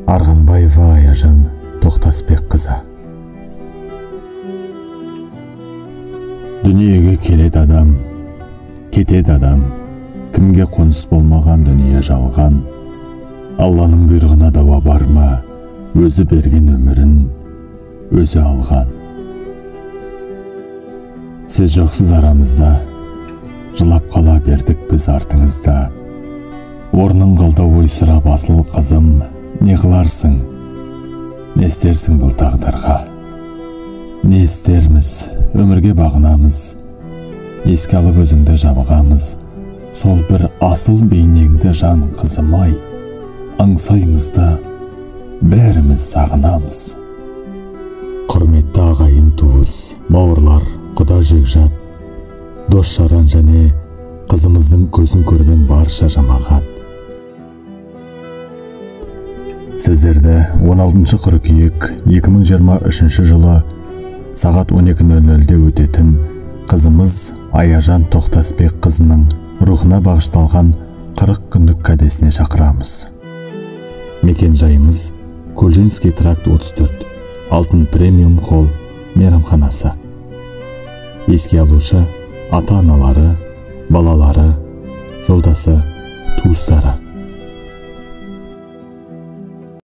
Арғынбаева Аяжан Тоқтасбек қызы. Дүниеге келеді адам, кетеді адам, кімге қоныс болмаған дүние жалған. Алланың бұйрығына дауа бар ма, өзі берген өмірін өзі алған. Сіз жоқсыз арамызда, жылап қала бердік біз артыңызда. Орның қалды ойсырап асыл қызым, не қыларсың, не істерсің бұл тағдырға? Не істерміз, өмірге бағынамыз, еске алып өзіңді жабығамыз. Сол бір асыл бейнеңді жан қызым-ай, аңсаймыз да бәріміз сағынамыз. Құрметті ағайын туыс, бауырлар, құда жекжат, дос жаран және қызымыздың көзін көрген барша жамағат. Сіздерді 16 қыркүйек 2023 жылы сағат 12:00-де өтетін қызымыз Аяжан Тоқтасбек қызының рухына бағышталған 40 күндік кәдесіне шақырамыз. Мекен жайымыз Кульжинский тракт 34, Алтын премиум холл мейрамханасы. Еске алушы ата-аналары, балалары, жолдасы, туыстары.